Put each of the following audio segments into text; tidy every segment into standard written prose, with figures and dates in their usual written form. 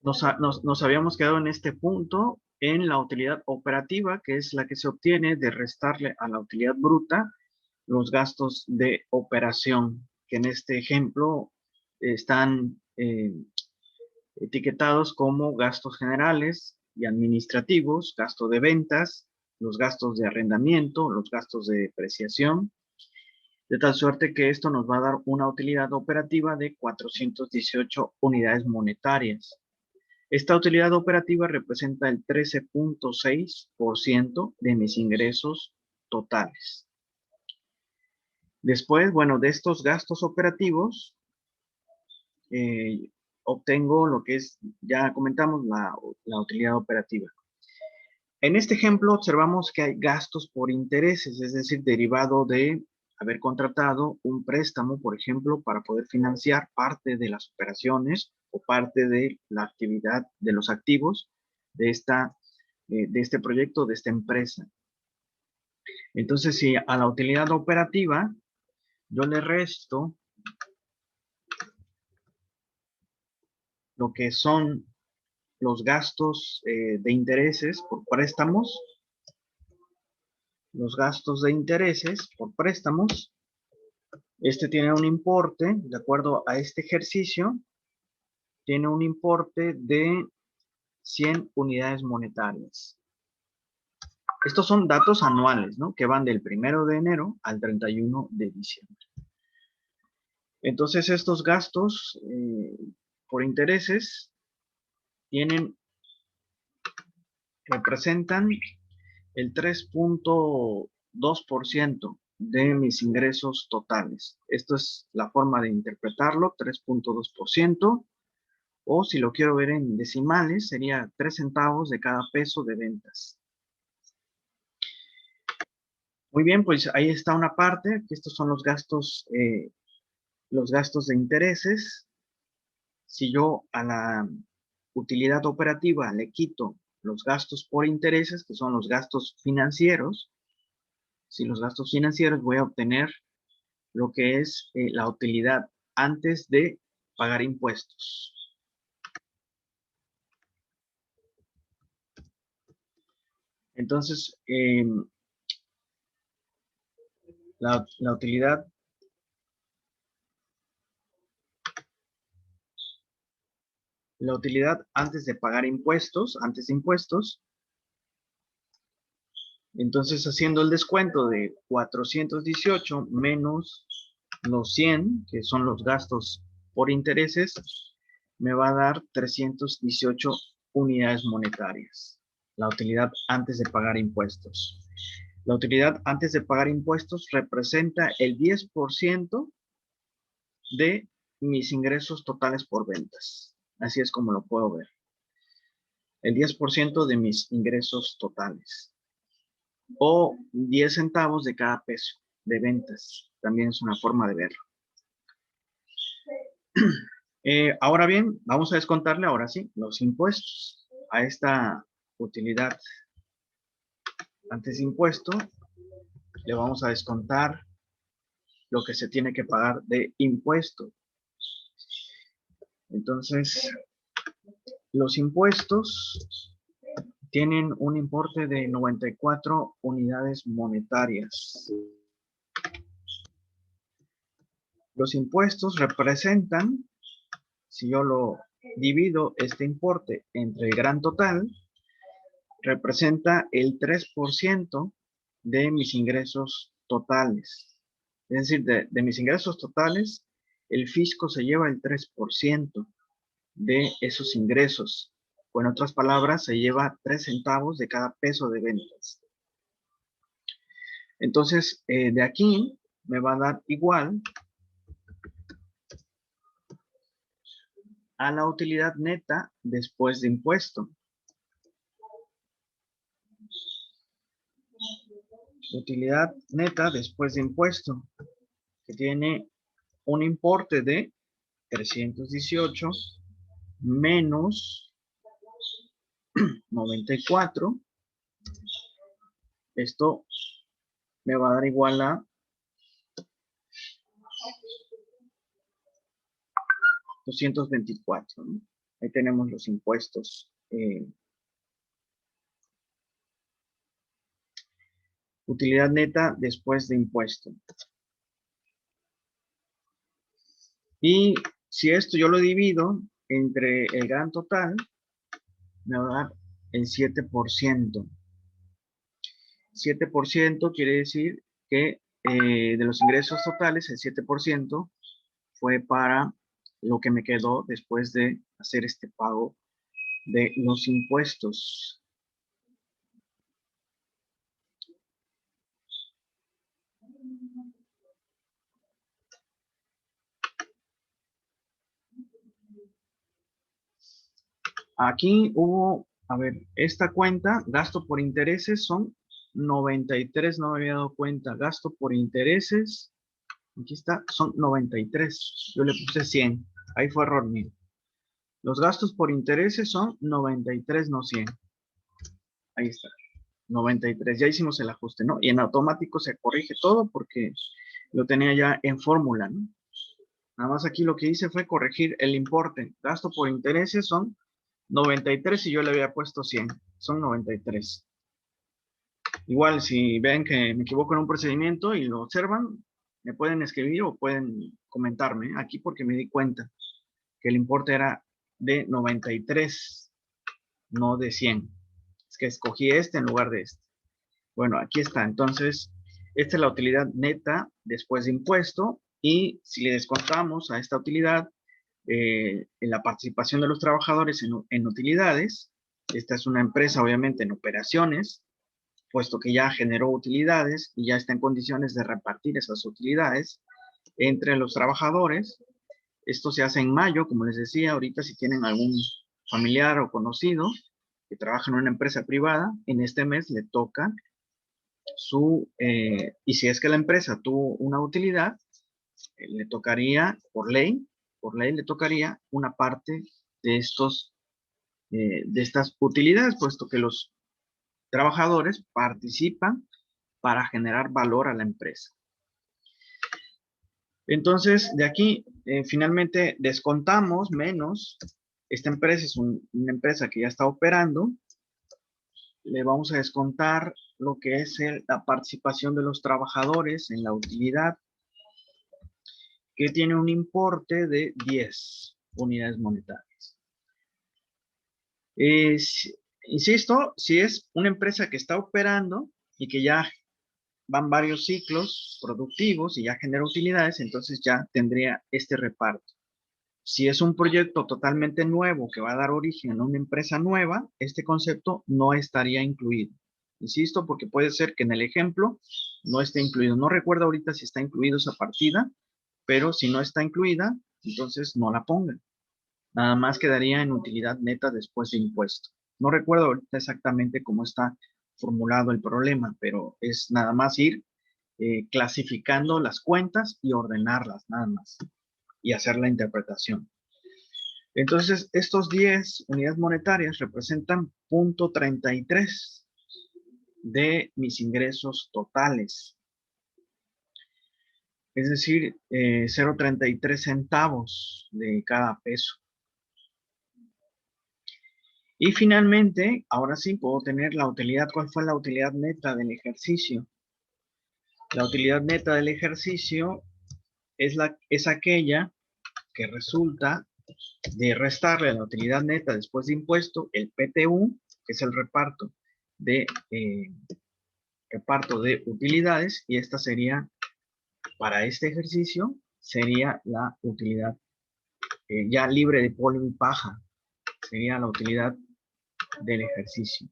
Nos habíamos quedado en este punto en la utilidad operativa, que es la que se obtiene de restarle a la utilidad bruta los gastos de operación, que en este ejemplo están etiquetados como gastos generales y administrativos, gasto de ventas, los gastos de arrendamiento, los gastos de depreciación, de tal suerte que esto nos va a dar una utilidad operativa de 418 unidades monetarias. Esta utilidad operativa representa el 13.6% de mis ingresos totales. Después, bueno, de estos gastos operativos, obtengo lo que es, ya comentamos, la utilidad operativa. En este ejemplo observamos que hay gastos por intereses, es decir, derivado de haber contratado un préstamo, por ejemplo, para poder financiar parte de las operaciones o parte de la actividad de los activos de este proyecto, de esta empresa. Entonces, si a la utilidad operativa yo le resto lo que son los gastos de intereses por préstamos, los gastos de intereses por préstamos, este tiene un importe, de acuerdo a este ejercicio, tiene un importe de 100 unidades monetarias. Estos son datos anuales, ¿no? Que van del 1 de enero al 31 de diciembre. Entonces, estos gastos por intereses representan el 3.2% de mis ingresos totales. Esto es la forma de interpretarlo, 3.2%, o si lo quiero ver en decimales, sería 3 centavos de cada peso de ventas. Muy bien, pues ahí está una parte, que estos son los gastos de intereses. Si yo a la utilidad operativa le quito los gastos por intereses, que son los gastos financieros, si los gastos financieros, voy a obtener lo que es la utilidad antes de pagar impuestos. Entonces, la utilidad antes de pagar impuestos, antes de impuestos, entonces haciendo el descuento de 418 menos los 100, que son los gastos por intereses, me va a dar 318 unidades monetarias. La utilidad antes de pagar impuestos. La utilidad antes de pagar impuestos representa el 10% de mis ingresos totales por ventas. Así es como lo puedo ver. El 10% de mis ingresos totales. O 10 centavos de cada peso de ventas. También es una forma de verlo. Ahora bien, vamos a descontarle ahora sí los impuestos a esta utilidad antes de impuesto. Le vamos a descontar lo que se tiene que pagar de impuesto. Entonces, los impuestos tienen un importe de 94 unidades monetarias. Los impuestos representan, si yo lo divido este importe entre el gran total, representa el 3% de mis ingresos totales. Es decir, de mis ingresos totales, el fisco se lleva el 3% de esos ingresos. O en otras palabras, se lleva 3 centavos de cada peso de ventas. Entonces, de aquí me va a dar igual a la utilidad neta después de impuesto. Utilidad neta después de impuesto, que tiene un importe de 318 menos 94. Esto me va a dar igual a 224, ¿no? Ahí tenemos los impuestos. Utilidad neta después de impuesto. Y si esto yo lo divido entre el gran total, me va a dar el 7%. 7% quiere decir que de los ingresos totales, el 7% fue para lo que me quedó después de hacer este pago de los impuestos. Aquí hubo, a ver, esta cuenta, gasto por intereses son 93, no me había dado cuenta. Gasto por intereses, aquí está, son 93. Yo le puse 100. Ahí fue error mío. Los gastos por intereses son 93, no 100. Ahí está, 93. Ya hicimos el ajuste, ¿no? Y en automático se corrige todo porque lo tenía ya en fórmula, ¿no? Nada más aquí lo que hice fue corregir el importe. Gasto por intereses son 93 y yo le había puesto 100. Son 93. Igual, si ven que me equivoco en un procedimiento y lo observan, me pueden escribir o pueden comentarme aquí porque me di cuenta que el importe era de 93, no de 100. Es que escogí este en lugar de este. Bueno, aquí está. Entonces, esta es la utilidad neta después de impuesto y si le descontamos a esta utilidad en la participación de los trabajadores en utilidades, esta es una empresa obviamente en operaciones, puesto que ya generó utilidades y ya está en condiciones de repartir esas utilidades entre los trabajadores. Esto se hace en mayo, como les decía, ahorita si tienen algún familiar o conocido que trabaja en una empresa privada, en este mes le toca y si es que la empresa tuvo una utilidad, le tocaría, por ley le tocaría una parte de de estas utilidades, puesto que los trabajadores participan para generar valor a la empresa. Entonces, de aquí, finalmente descontamos menos. Esta empresa es una empresa que ya está operando. Le vamos a descontar lo que es la participación de los trabajadores en la utilidad, que tiene un importe de 10 unidades monetarias. Insisto, si es una empresa que está operando y que ya van varios ciclos productivos y ya genera utilidades, entonces ya tendría este reparto. Si es un proyecto totalmente nuevo que va a dar origen a una empresa nueva, este concepto no estaría incluido. Insisto, porque puede ser que en el ejemplo no esté incluido. No recuerdo ahorita si está incluido esa partida, pero si no está incluida, entonces no la pongan. Nada más quedaría en utilidad neta después de impuesto. No recuerdo ahorita exactamente cómo está formulado el problema, pero es nada más ir clasificando las cuentas y ordenarlas, nada más, y hacer la interpretación. Entonces, estos 10 unidades monetarias representan 0.33 de mis ingresos totales. Es decir, 0.33 centavos de cada peso. Y finalmente, ahora sí puedo tener la utilidad. ¿Cuál fue la utilidad neta del ejercicio? La utilidad neta del ejercicio es aquella que resulta de restarle a la utilidad neta después de impuesto el PTU, que es el reparto de utilidades, y esta sería, para este ejercicio, sería la utilidad ya libre de polvo y paja, sería la utilidad del ejercicio.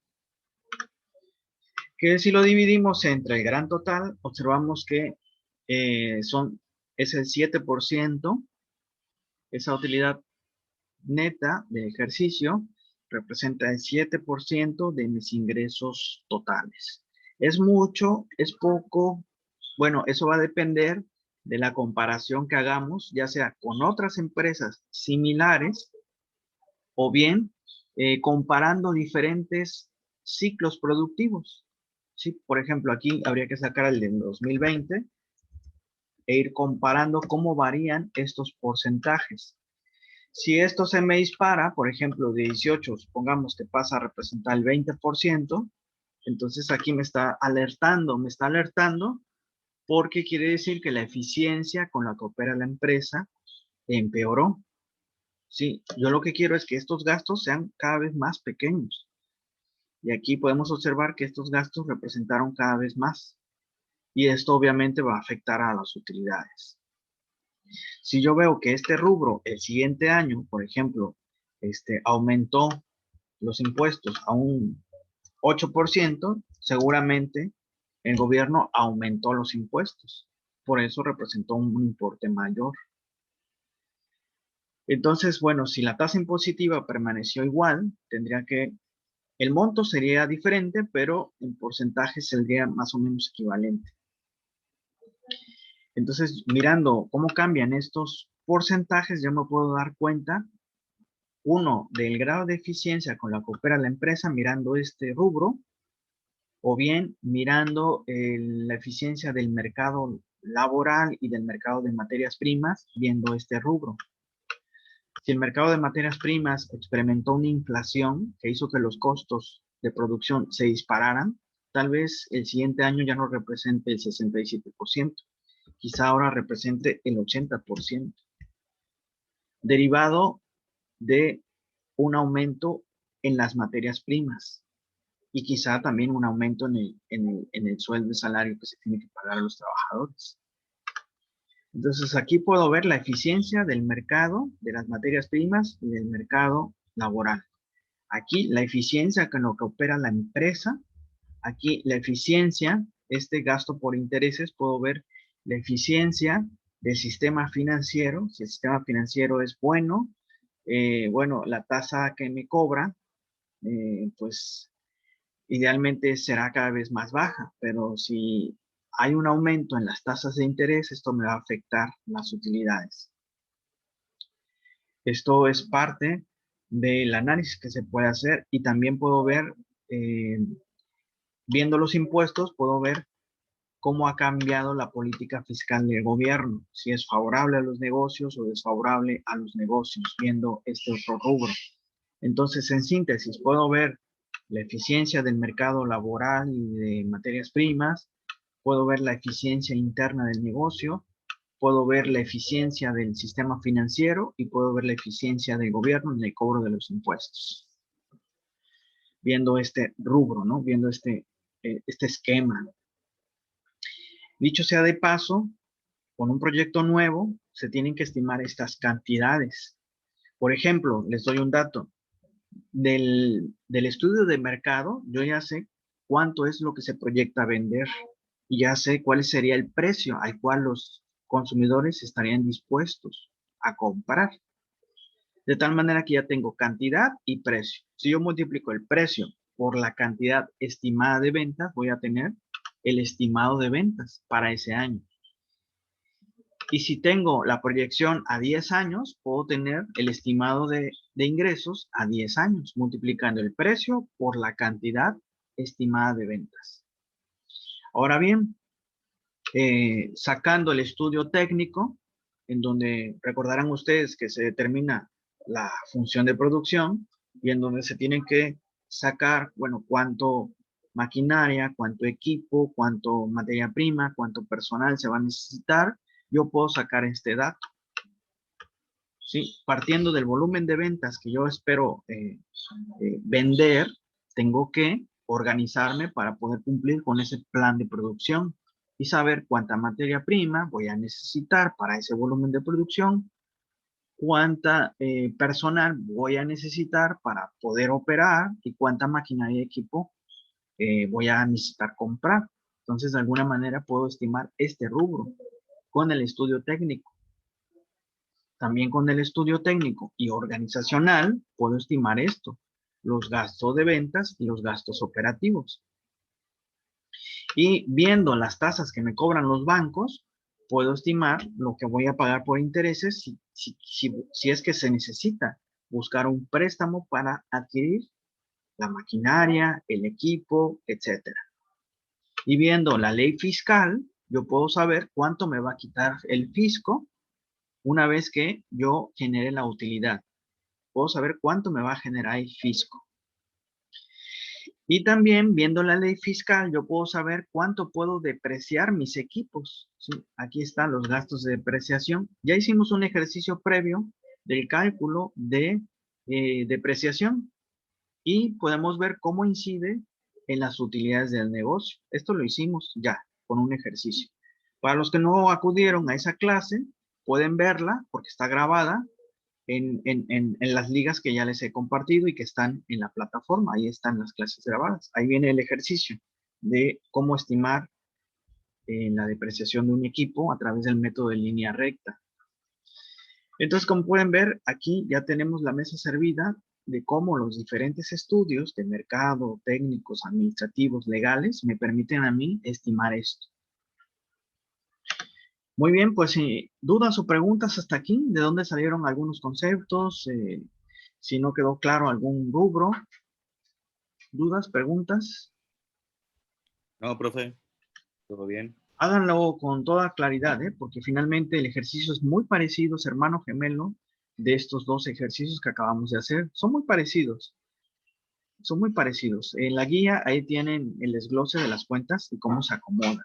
Que si lo dividimos entre el gran total, observamos que es el 7%, esa utilidad neta de ejercicio representa el 7% de mis ingresos totales. ¿Es mucho? ¿Es poco? Bueno, eso va a depender de la comparación que hagamos, ya sea con otras empresas similares o bien comparando diferentes ciclos productivos. ¿Sí? Por ejemplo, aquí habría que sacar el del 2020 e ir comparando cómo varían estos porcentajes. Si esto se me dispara, por ejemplo, de 18, supongamos que pasa a representar el 20%, entonces aquí me está alertando porque quiere decir que la eficiencia con la que opera la empresa empeoró. Sí, yo lo que quiero es que estos gastos sean cada vez más pequeños. Y aquí podemos observar que estos gastos representaron cada vez más. Y esto obviamente va a afectar a las utilidades. Si yo veo que este rubro el siguiente año, por ejemplo, aumentó los impuestos a un 8%, seguramente el gobierno aumentó los impuestos. Por eso representó un importe mayor. Entonces, bueno, si la tasa impositiva permaneció igual, el monto sería diferente, pero en porcentaje sería más o menos equivalente. Entonces, mirando cómo cambian estos porcentajes, yo me puedo dar cuenta, uno, del grado de eficiencia con la que opera la empresa mirando este rubro, o bien mirando la eficiencia del mercado laboral y del mercado de materias primas viendo este rubro. Si el mercado de materias primas experimentó una inflación que hizo que los costos de producción se dispararan, tal vez el siguiente año ya no represente el 67%, quizá ahora represente el 80%, derivado de un aumento en las materias primas y quizá también un aumento en el sueldo de salario que se tiene que pagar a los trabajadores. Entonces aquí puedo ver la eficiencia del mercado de las materias primas y del mercado laboral. Aquí la eficiencia con lo que opera la empresa. Aquí la eficiencia, este gasto por intereses, puedo ver la eficiencia del sistema financiero. Si el sistema financiero es bueno, bueno, la tasa que me cobra, pues idealmente será cada vez más baja, pero si hay un aumento en las tasas de interés, esto me va a afectar las utilidades. Esto es parte del análisis que se puede hacer y también puedo ver, viendo los impuestos, puedo ver cómo ha cambiado la política fiscal del gobierno, si es favorable a los negocios o desfavorable a los negocios, viendo este otro rubro. Entonces, en síntesis, puedo ver la eficiencia del mercado laboral y de materias primas, puedo ver la eficiencia interna del negocio, puedo ver la eficiencia del sistema financiero y puedo ver la eficiencia del gobierno en el cobro de los impuestos. Viendo este rubro, ¿no? Viendo este esquema. Dicho sea de paso, con un proyecto nuevo se tienen que estimar estas cantidades. Por ejemplo, les doy un dato. Del estudio de mercado, yo ya sé cuánto es lo que se proyecta vender y ya sé cuál sería el precio al cual los consumidores estarían dispuestos a comprar. De tal manera que ya tengo cantidad y precio. Si yo multiplico el precio por la cantidad estimada de ventas, voy a tener el estimado de ventas para ese año. Y si tengo la proyección a 10 años, puedo tener el estimado de ingresos a 10 años, multiplicando el precio por la cantidad estimada de ventas. Ahora bien, sacando el estudio técnico, en donde recordarán ustedes que se determina la función de producción y en donde se tienen que sacar, bueno, cuánto maquinaria, cuánto equipo, cuánto materia prima, cuánto personal se va a necesitar, yo puedo sacar este dato. ¿Sí? Partiendo del volumen de ventas que yo espero vender, tengo que organizarme para poder cumplir con ese plan de producción y saber cuánta materia prima voy a necesitar para ese volumen de producción, cuánta personal voy a necesitar para poder operar y cuánta maquinaria y equipo voy a necesitar comprar. Entonces, de alguna manera puedo estimar este rubro con el estudio técnico. También con el estudio técnico y organizacional puedo estimar esto, los gastos de ventas y los gastos operativos. Y viendo las tasas que me cobran los bancos, puedo estimar lo que voy a pagar por intereses si es que se necesita buscar un préstamo para adquirir la maquinaria, el equipo, etc. Y viendo la ley fiscal, yo puedo saber cuánto me va a quitar el fisco una vez que yo genere la utilidad. Puedo saber cuánto me va a generar el fisco. Y también, viendo la ley fiscal, yo puedo saber cuánto puedo depreciar mis equipos. ¿Sí? Aquí están los gastos de depreciación. Ya hicimos un ejercicio previo del cálculo de depreciación y podemos ver cómo incide en las utilidades del negocio. Esto lo hicimos ya con un ejercicio. Para los que no acudieron a esa clase, pueden verla porque está grabada en las ligas que ya les he compartido y que están en la plataforma. Ahí están las clases grabadas. Ahí viene el ejercicio de cómo estimar la depreciación de un equipo a través del método de línea recta. Entonces, como pueden ver, aquí ya tenemos la mesa servida de cómo los diferentes estudios de mercado, técnicos, administrativos, legales, me permiten a mí estimar esto. Muy bien, pues dudas o preguntas hasta aquí, ¿de dónde salieron algunos conceptos? Si no quedó claro algún rubro, dudas, preguntas, No, profe, todo bien. háganlo con toda claridad, porque finalmente el ejercicio es muy parecido, es hermano gemelo de estos dos ejercicios que acabamos de hacer. Son muy parecidos, son muy parecidos. En la guía ahí tienen el desglose de las cuentas y cómo se acomodan.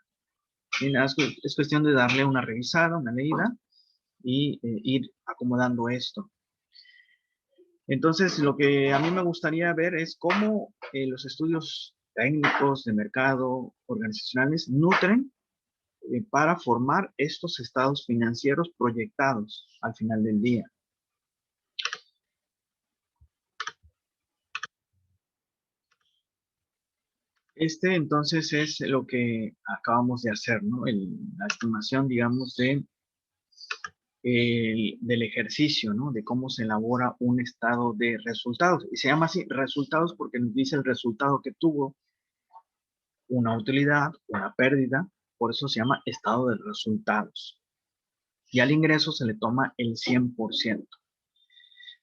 Y nada, es cuestión de darle una revisada, una leída y ir acomodando esto. Entonces, lo que a mí me gustaría ver es cómo los estudios técnicos de mercado, organizacionales, nutren para formar estos estados financieros proyectados al final del día. Este entonces es lo que acabamos de hacer, ¿no? La estimación, digamos, del ejercicio, ¿no? De cómo se elabora un estado de resultados. Y se llama así resultados porque nos dice el resultado que tuvo una utilidad, una pérdida, por eso se llama estado de resultados. Y al ingreso se le toma el 100%.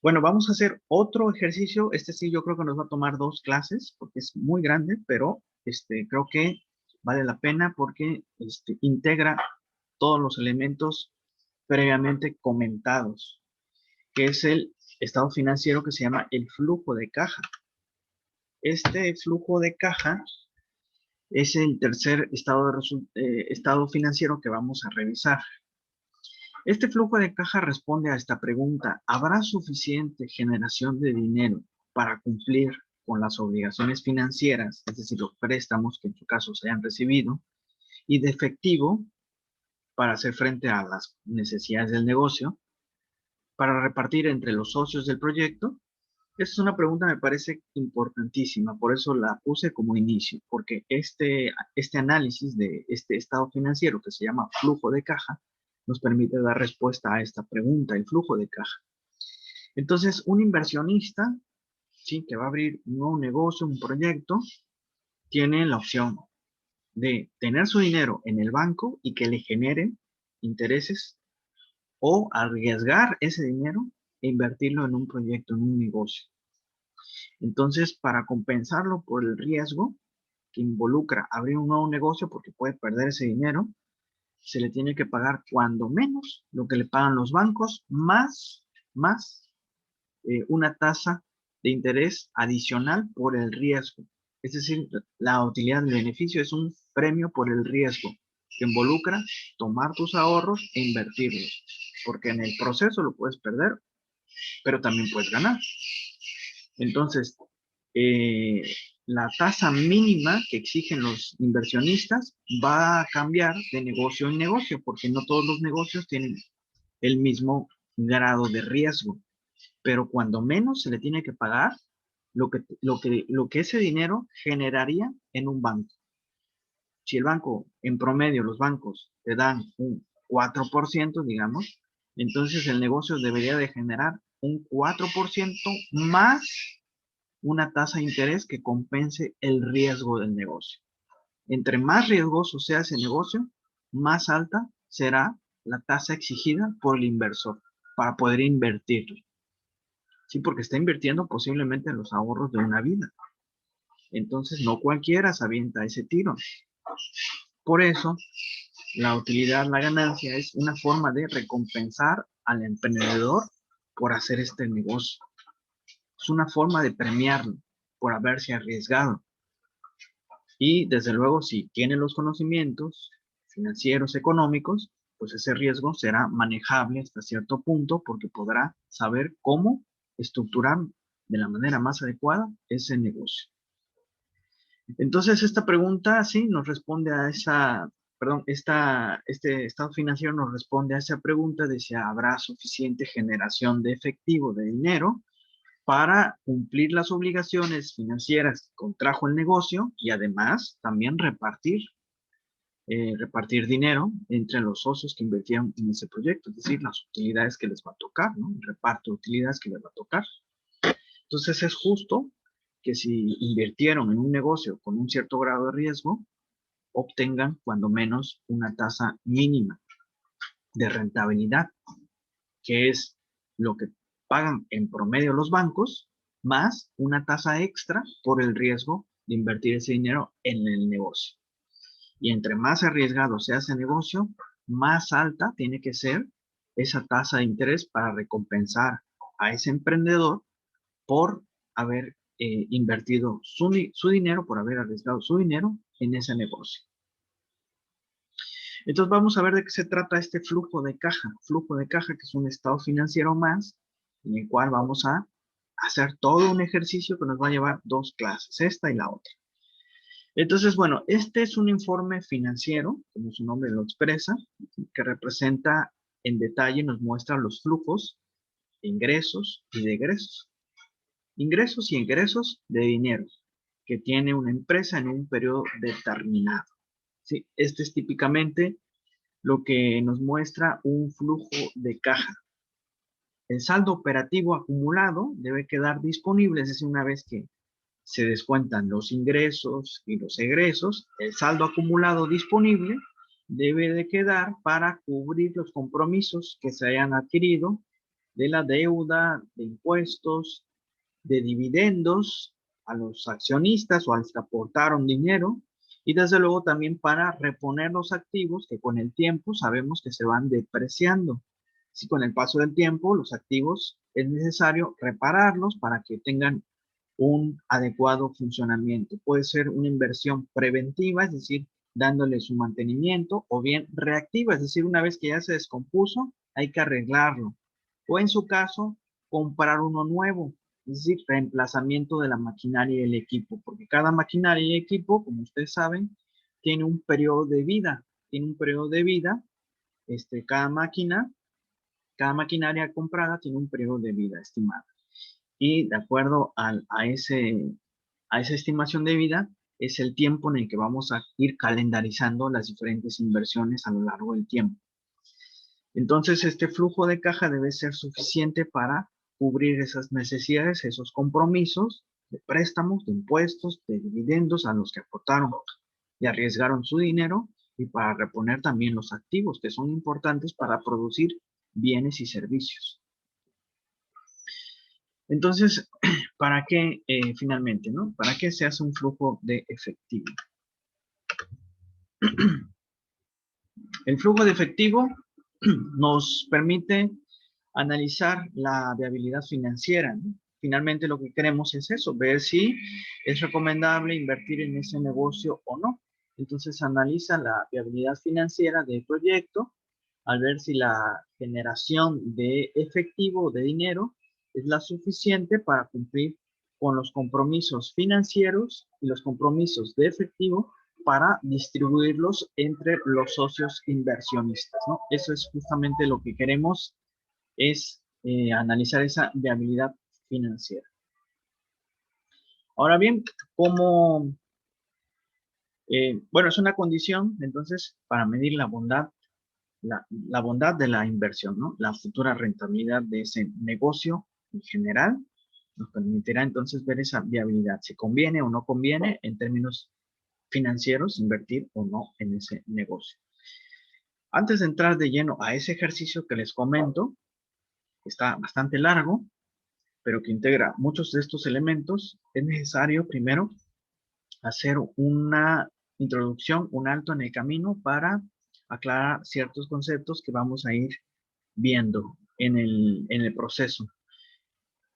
Bueno, vamos a hacer otro ejercicio. Este sí yo creo que nos va a tomar 2 clases porque es muy grande, pero creo que vale la pena porque integra todos los elementos previamente comentados, que es el estado financiero que se llama el flujo de caja. Este flujo de caja es el tercer estado financiero que vamos a revisar. Este flujo de caja responde a esta pregunta: ¿habrá suficiente generación de dinero para cumplir con las obligaciones financieras, es decir, los préstamos que en su caso se hayan recibido, y de efectivo para hacer frente a las necesidades del negocio, para repartir entre los socios del proyecto? Esta es una pregunta que me parece importantísima, por eso la puse como inicio, porque este análisis de este estado financiero que se llama flujo de caja nos permite dar respuesta a esta pregunta, el flujo de caja. Entonces, un inversionista, sí, que va a abrir un nuevo negocio, un proyecto, tiene la opción de tener su dinero en el banco y que le generen intereses, o arriesgar ese dinero e invertirlo en un proyecto, en un negocio. Entonces, para compensarlo por el riesgo que involucra abrir un nuevo negocio, porque puede perder ese dinero, se le tiene que pagar cuando menos lo que le pagan los bancos, más una tasa de interés adicional por el riesgo. Es decir, la utilidad del beneficio es un premio por el riesgo que involucra tomar tus ahorros e invertirlos, porque en el proceso lo puedes perder, pero también puedes ganar. Entonces, la tasa mínima que exigen los inversionistas va a cambiar de negocio en negocio, porque no todos los negocios tienen el mismo grado de riesgo. Pero cuando menos se le tiene que pagar lo que ese dinero generaría en un banco. Si el banco, en promedio, los bancos te dan un 4%, digamos, entonces el negocio debería de generar un 4% más una tasa de interés que compense el riesgo del negocio. Entre más riesgoso sea ese negocio, más alta será la tasa exigida por el inversor para poder invertirlo. Sí, porque está invirtiendo posiblemente en los ahorros de una vida. Entonces, no cualquiera se avienta ese tiro. Por eso, la utilidad, la ganancia, es una forma de recompensar al emprendedor por hacer este negocio. Es una forma de premiarlo por haberse arriesgado. Y desde luego, si tiene los conocimientos financieros, económicos, pues ese riesgo será manejable hasta cierto punto porque podrá saber cómo estructurar de la manera más adecuada ese negocio. Entonces, esta pregunta sí nos responde a esa, perdón, este estado financiero nos responde a esa pregunta de si habrá suficiente generación de efectivo, de dinero, para cumplir las obligaciones financieras que contrajo el negocio y además también repartir dinero entre los socios que invirtieron en ese proyecto, es decir, las utilidades que les va a tocar, ¿no? El reparto de utilidades que les va a tocar. Entonces es justo que si invirtieron en un negocio con un cierto grado de riesgo, obtengan cuando menos una tasa mínima de rentabilidad, que es lo que pagan en promedio los bancos, más una tasa extra por el riesgo de invertir ese dinero en el negocio. Y entre más arriesgado sea ese negocio, más alta tiene que ser esa tasa de interés para recompensar a ese emprendedor por haber invertido su dinero, por haber arriesgado su dinero en ese negocio. Entonces vamos a ver de qué se trata este flujo de caja. Flujo de caja, que es un estado financiero más, en el cual vamos a hacer todo un ejercicio que nos va a llevar 2 clases, esta y la otra. Entonces, bueno, este es un informe financiero, como su nombre lo expresa, que representa en detalle, nos muestra los flujos de ingresos y de egresos. Ingresos y egresos de dinero que tiene una empresa en un periodo determinado. ¿Sí? Este es típicamente lo que nos muestra un flujo de caja. El saldo operativo acumulado debe quedar disponible, es decir, una vez que se descuentan los ingresos y los egresos, el saldo acumulado disponible debe de quedar para cubrir los compromisos que se hayan adquirido de la deuda, de impuestos, de dividendos a los accionistas o a los que aportaron dinero, y desde luego también para reponer los activos que con el tiempo sabemos que se van depreciando. Si con el paso del tiempo los activos es necesario repararlos para que tengan un adecuado funcionamiento. Puede ser una inversión preventiva, es decir, dándole su mantenimiento, o bien reactiva, es decir, una vez que ya se descompuso, hay que arreglarlo. O en su caso, comprar uno nuevo, es decir, reemplazamiento de la maquinaria y el equipo, porque cada maquinaria y equipo, como ustedes saben, tiene un periodo de vida, cada maquinaria comprada tiene un periodo de vida estimado. Y de acuerdo a esa estimación de vida, es el tiempo en el que vamos a ir calendarizando las diferentes inversiones a lo largo del tiempo. Entonces, este flujo de caja debe ser suficiente para cubrir esas necesidades, esos compromisos de préstamos, de impuestos, de dividendos a los que aportaron y arriesgaron su dinero, y para reponer también los activos que son importantes para producir bienes y servicios. Entonces, ¿para qué finalmente, no? ¿Para qué se hace un flujo de efectivo? El flujo de efectivo nos permite analizar la viabilidad financiera, ¿no? Finalmente lo que queremos es eso, ver si es recomendable invertir en ese negocio o no. Entonces analiza la viabilidad financiera del proyecto al ver si la generación de efectivo o de dinero es la suficiente para cumplir con los compromisos financieros y los compromisos de efectivo para distribuirlos entre los socios inversionistas, ¿no? Eso es justamente lo que queremos, es analizar esa viabilidad financiera. Ahora bien, bueno, es una condición, entonces, para medir la bondad, la bondad de la inversión, ¿no? La futura rentabilidad de ese negocio en general nos permitirá entonces ver esa viabilidad, si conviene o no conviene en términos financieros invertir o no en ese negocio. Antes de entrar de lleno a ese ejercicio que les comento, que está bastante largo, pero que integra muchos de estos elementos, es necesario primero hacer una introducción, un alto en el camino para aclara ciertos conceptos que vamos a ir viendo en el proceso.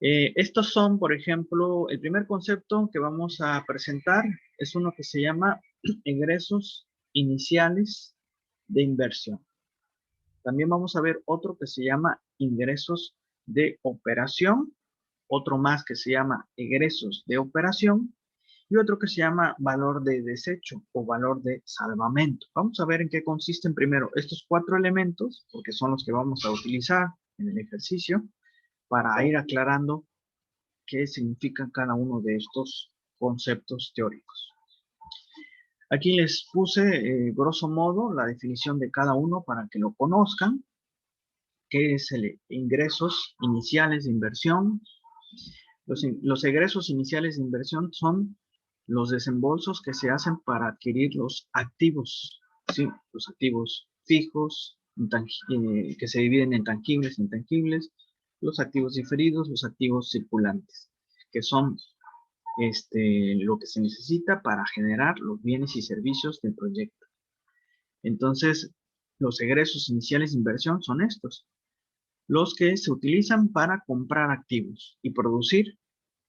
Estos son, por ejemplo, el primer concepto que vamos a presentar es uno que se llama ingresos iniciales de inversión. También vamos a ver otro que se llama ingresos de operación, otro más que se llama egresos de operación y otro que se llama valor de desecho o valor de salvamento. Vamos a ver en qué consisten primero estos 4 elementos, porque son los que vamos a utilizar en el ejercicio para ir aclarando qué significan cada uno de estos conceptos teóricos. Aquí les puse, grosso modo, la definición de cada uno para que lo conozcan, que es el ingresos iniciales de inversión. Los egresos iniciales de inversión son los desembolsos que se hacen para adquirir los activos, ¿sí? Los activos fijos, que se dividen en tangibles e intangibles, los activos diferidos, los activos circulantes, que son lo que se necesita para generar los bienes y servicios del proyecto. Entonces, los egresos iniciales de inversión son estos, los que se utilizan para comprar activos y producir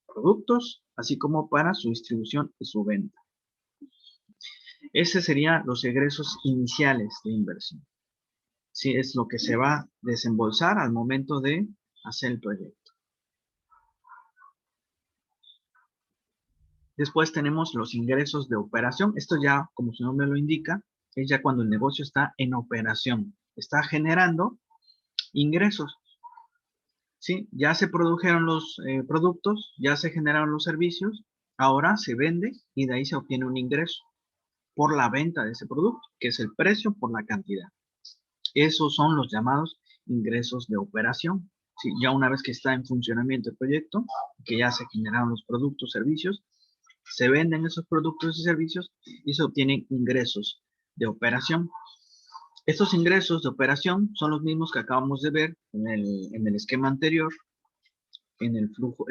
productos, así como para su distribución y su venta. Ese serían los egresos iniciales de inversión. Sí, es lo que se va a desembolsar al momento de hacer el proyecto. Después tenemos los ingresos de operación. Esto ya, como su nombre lo indica, es ya cuando el negocio está en operación. Está generando ingresos. ¿Sí? Ya se produjeron los productos, ya se generaron los servicios, ahora se vende y de ahí se obtiene un ingreso por la venta de ese producto, que es el precio por la cantidad. Esos son los llamados ingresos de operación. ¿Sí? Ya una vez que está en funcionamiento el proyecto, que ya se generaron los productos, servicios, se venden esos productos y servicios y se obtienen ingresos de operación. Estos ingresos de operación son los mismos que acabamos de ver en el esquema anterior, en el flujo,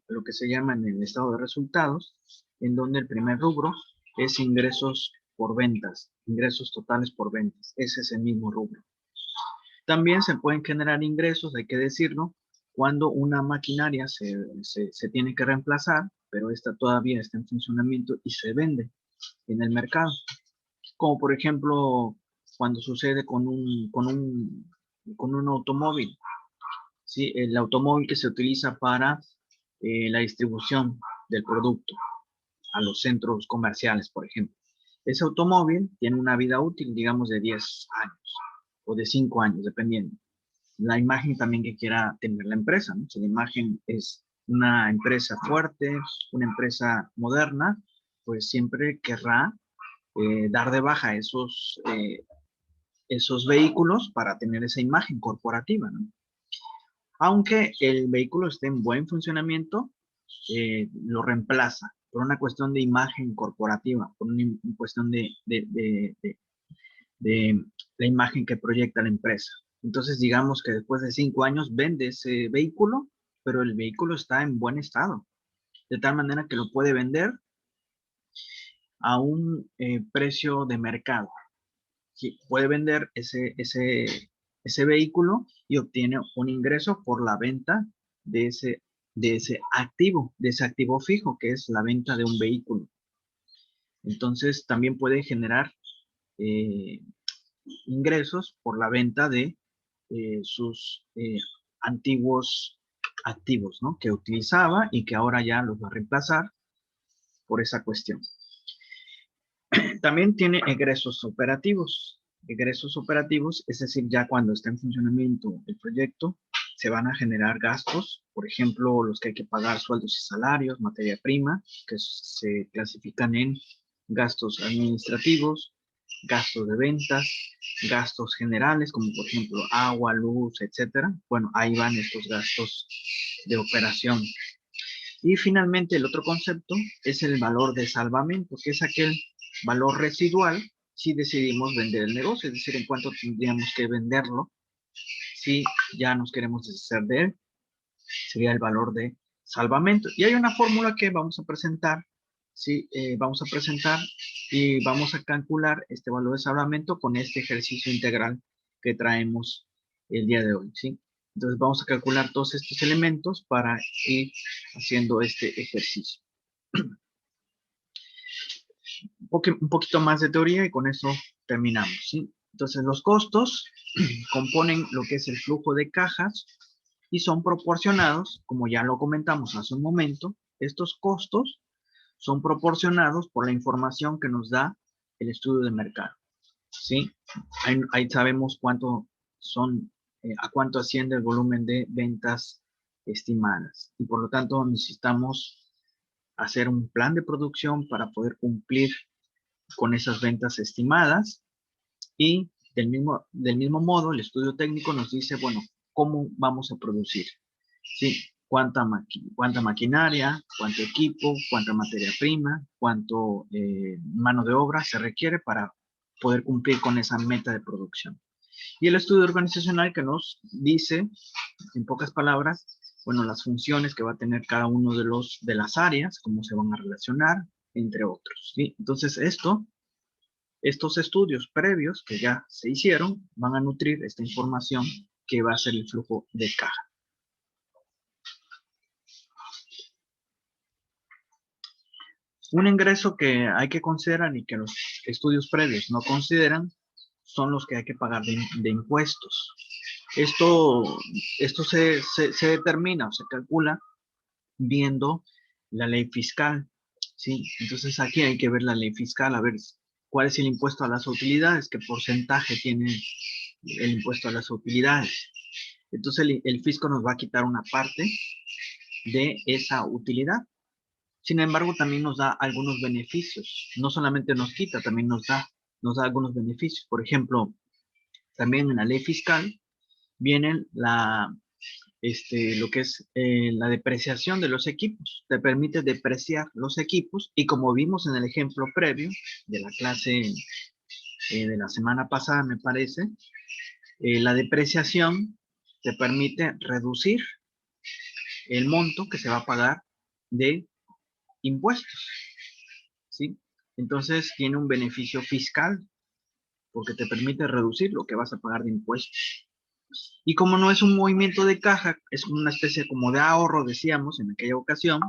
lo que se llama en el estado de resultados, en donde el primer rubro es ingresos por ventas, ingresos totales por ventas. Ese es el mismo rubro. También se pueden generar ingresos, hay que decirlo, cuando una maquinaria se tiene que reemplazar, pero esta todavía está en funcionamiento y se vende en el mercado. Como por ejemplo, cuando sucede con un automóvil. ¿Sí? El automóvil que se utiliza para la distribución del producto a los centros comerciales, por ejemplo. Ese automóvil tiene una vida útil, digamos, de 10 años o de 5 años, dependiendo. La imagen también que quiera tener la empresa, ¿no? Si la imagen es una empresa fuerte, una empresa moderna, pues siempre querrá dar de baja esos vehículos para tener esa imagen corporativa, ¿no? Aunque el vehículo esté en buen funcionamiento, lo reemplaza por una cuestión de imagen corporativa, por una cuestión de la imagen que proyecta la empresa. Entonces, digamos que después de 5 años vende ese vehículo, pero el vehículo está en buen estado, de tal manera que lo puede vender a un precio de mercado. Sí, puede vender ese vehículo y obtiene un ingreso por la venta de ese activo fijo, que es la venta de un vehículo. Entonces, también puede generar ingresos por la venta de sus antiguos activos, ¿no? Que utilizaba y que ahora ya los va a reemplazar por esa cuestión. También tiene egresos operativos. Egresos operativos, es decir, ya cuando está en funcionamiento el proyecto, se van a generar gastos, por ejemplo, los que hay que pagar sueldos y salarios, materia prima, que se clasifican en gastos administrativos, gastos de ventas, gastos generales, como por ejemplo agua, luz, etcétera. Bueno, ahí van estos gastos de operación. Y finalmente el otro concepto es el valor de salvamento, que es aquel valor residual si decidimos vender el negocio, es decir, en cuánto tendríamos que venderlo si ya nos queremos deshacer de él, sería el valor de salvamento. Y hay una fórmula que vamos a presentar, ¿sí? Vamos a presentar y vamos a calcular este valor de salvamento con este ejercicio integral que traemos el día de hoy, ¿sí? Entonces vamos a calcular todos estos elementos para ir haciendo este ejercicio. Un poquito más de teoría y con eso terminamos, ¿sí? Entonces los costos componen lo que es el flujo de cajas y son proporcionados, como ya lo comentamos hace un momento, estos costos son proporcionados por la información que nos da el estudio de mercado, ¿sí? Ahí sabemos cuánto son, a cuánto asciende el volumen de ventas estimadas. Y por lo tanto necesitamos hacer un plan de producción para poder cumplir con esas ventas estimadas. Y del mismo modo, el estudio técnico nos dice, bueno, ¿cómo vamos a producir? ¿Sí? ¿Cuánta maquinaria, cuánto equipo, cuánta materia prima, cuánto mano de obra se requiere para poder cumplir con esa meta de producción? Y el estudio organizacional que nos dice, en pocas palabras, bueno, las funciones que va a tener cada uno de las áreas, cómo se van a relacionar, entre otros, ¿sí? Entonces, estos estudios previos que ya se hicieron van a nutrir esta información que va a ser el flujo de caja. Un ingreso que hay que considerar y que los estudios previos no consideran son los que hay que pagar de impuestos. Esto se determina o se calcula viendo la ley fiscal, ¿sí? Entonces aquí hay que ver la ley fiscal, a ver cuál es el impuesto a las utilidades, qué porcentaje tiene el impuesto a las utilidades. Entonces el fisco nos va a quitar una parte de esa utilidad. Sin embargo, también nos da algunos beneficios. No solamente nos quita, también nos da algunos beneficios. Por ejemplo, también en la ley fiscal viene lo que es la depreciación de los equipos. Te permite depreciar los equipos y como vimos en el ejemplo previo de la clase de la semana pasada, me parece, la depreciación te permite reducir el monto que se va a pagar de impuestos, ¿sí? Entonces tiene un beneficio fiscal porque te permite reducir lo que vas a pagar de impuestos. Y como no es un movimiento de caja, es una especie como de ahorro, decíamos en aquella ocasión,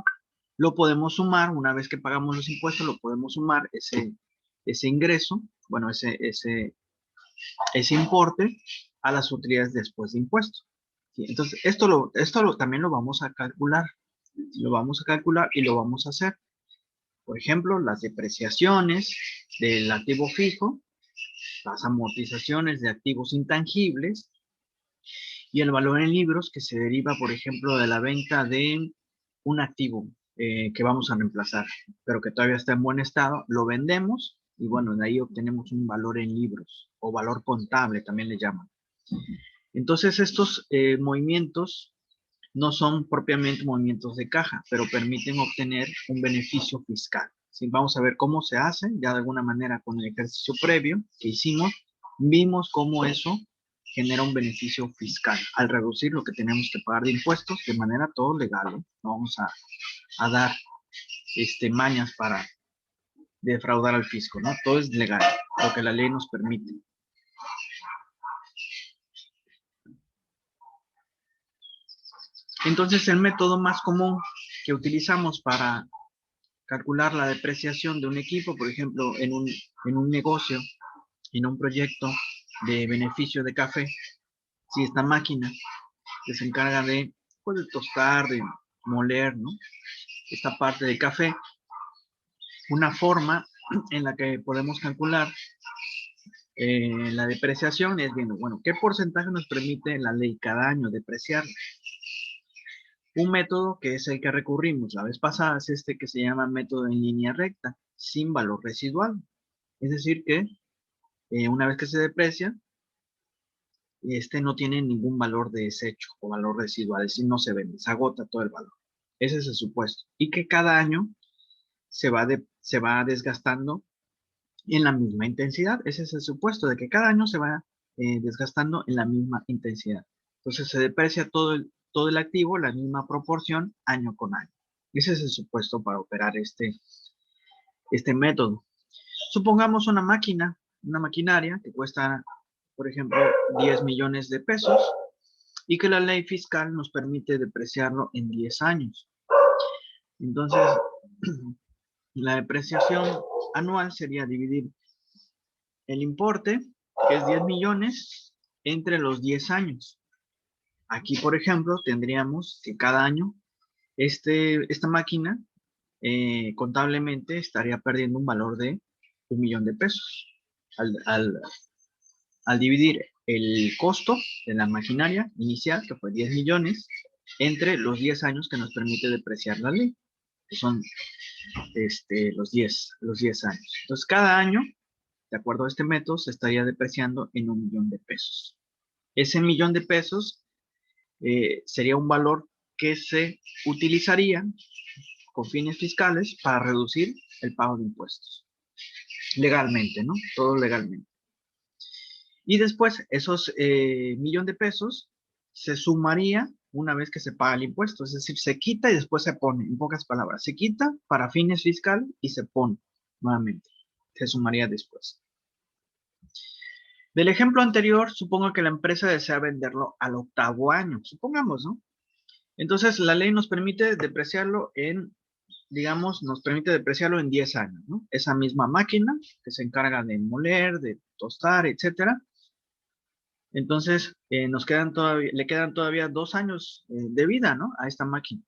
lo podemos sumar, una vez que pagamos los impuestos, lo podemos sumar ese ingreso, bueno, ese importe a las utilidades después de impuestos. ¿Sí? Entonces, también lo vamos a calcular. Lo vamos a calcular y lo vamos a hacer. Por ejemplo, las depreciaciones del activo fijo, las amortizaciones de activos intangibles y el valor en libros que se deriva, por ejemplo, de la venta de un activo que vamos a reemplazar, pero que todavía está en buen estado, lo vendemos y bueno, de ahí obtenemos un valor en libros o valor contable, también le llaman. Entonces, estos movimientos no son propiamente movimientos de caja, pero permiten obtener un beneficio fiscal. ¿Sí? Vamos a ver cómo se hace, ya de alguna manera con el ejercicio previo que hicimos, vimos cómo eso genera un beneficio fiscal al reducir lo que tenemos que pagar de impuestos de manera todo legal. ¿Eh? No vamos a dar mañas para defraudar al fisco, ¿no? Todo es legal, lo que la ley nos permite. Entonces, el método más común que utilizamos para calcular la depreciación de un equipo, por ejemplo, en un negocio, en un proyecto de beneficio de café, si esta máquina que se encarga de, pues, de tostar, de moler, ¿no? Esta parte de café, una forma en la que podemos calcular la depreciación es viendo, bueno, ¿qué porcentaje nos permite la ley cada año depreciar? Un método que es el que recurrimos la vez pasada es este que se llama método en línea recta, sin valor residual. Es decir que una vez que se deprecia, no tiene ningún valor de desecho o valor residual, es decir, no se vende, se agota todo el valor. Ese es el supuesto. Y que cada año se va desgastando en la misma intensidad. Ese es el supuesto de que cada año se va desgastando en la misma intensidad. Entonces se deprecia todo el activo, la misma proporción, año con año. Ese es el supuesto para operar este este método. Supongamos una maquinaria que cuesta, por ejemplo, 10 millones de pesos y que la ley fiscal nos permite depreciarlo en 10 años. Entonces, la depreciación anual sería dividir el importe, que es 10 millones, entre los 10 años. Aquí, por ejemplo, tendríamos que cada año esta máquina contablemente estaría perdiendo un valor de 1.000.000 de pesos. Al dividir el costo de la maquinaria inicial, que fue 10 millones, entre los 10 años que nos permite depreciar la ley, que son los 10 años. Entonces, cada año, de acuerdo a este método, se estaría depreciando en 1.000.000 de pesos. Ese 1.000.000 de pesos sería un valor que se utilizaría con fines fiscales para reducir el pago de impuestos. Legalmente, ¿no? Todo legalmente. Y después, esos 1.000.000 de pesos se sumaría una vez que se paga el impuesto. Es decir, se quita y después se pone, en pocas palabras. Se quita para fines fiscales y se pone nuevamente. Se sumaría después. Del ejemplo anterior, supongo que la empresa desea venderlo al 8º año. Supongamos, ¿no? Entonces, la ley nos permite depreciarlo en, digamos, nos permite depreciarlo en 10 años, ¿no? Esa misma máquina que se encarga de moler, de tostar, etcétera. Entonces, le quedan todavía 2 años de vida, ¿no? A esta máquina.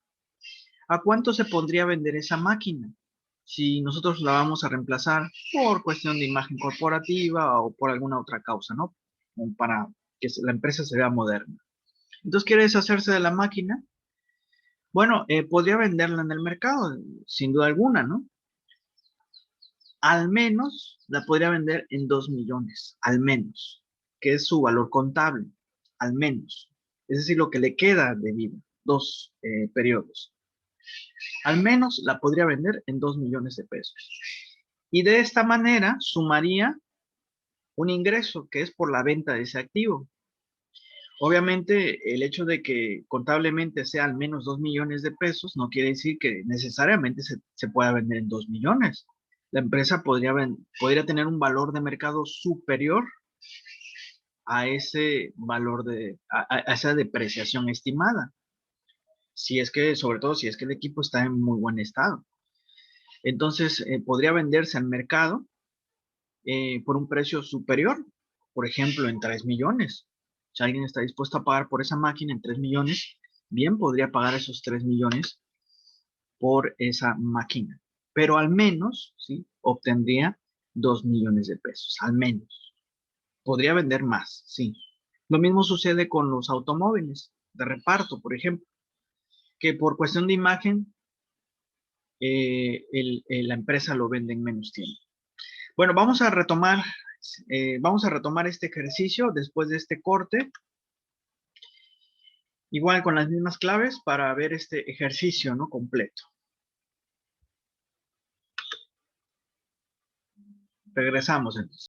¿A cuánto se podría vender esa máquina? Si nosotros la vamos a reemplazar por cuestión de imagen corporativa o por alguna otra causa, ¿no? Para que la empresa se vea moderna. Entonces, ¿quiere deshacerse de la máquina? Bueno, podría venderla en el mercado, sin duda alguna, ¿no? Al menos la podría vender en 2 millones, al menos, que es su valor contable, al menos. Es decir, lo que le queda de vida, 2 periodos. Al menos la podría vender en 2 millones de pesos. Y de esta manera sumaría un ingreso que es por la venta de ese activo. Obviamente, el hecho de que contablemente sea al menos 2 millones de pesos no quiere decir que necesariamente se pueda vender en 2 millones. La empresa podría tener un valor de mercado superior a ese valor a esa depreciación estimada. Si es que, sobre todo, si es que el equipo está en muy buen estado. Entonces, podría venderse al mercado por un precio superior, por ejemplo, en 3 millones. Si alguien está dispuesto a pagar por esa máquina en 3 millones, bien podría pagar esos 3 millones por esa máquina. Pero al menos, ¿sí? Obtendría 2 millones de pesos, al menos. Podría vender más, sí. Lo mismo sucede con los automóviles de reparto, por ejemplo, que por cuestión de imagen, la empresa lo vende en menos tiempo. Bueno, vamos a retomar este ejercicio después de este corte. Igual con las mismas claves para ver este ejercicio, ¿no? Completo. Regresamos entonces.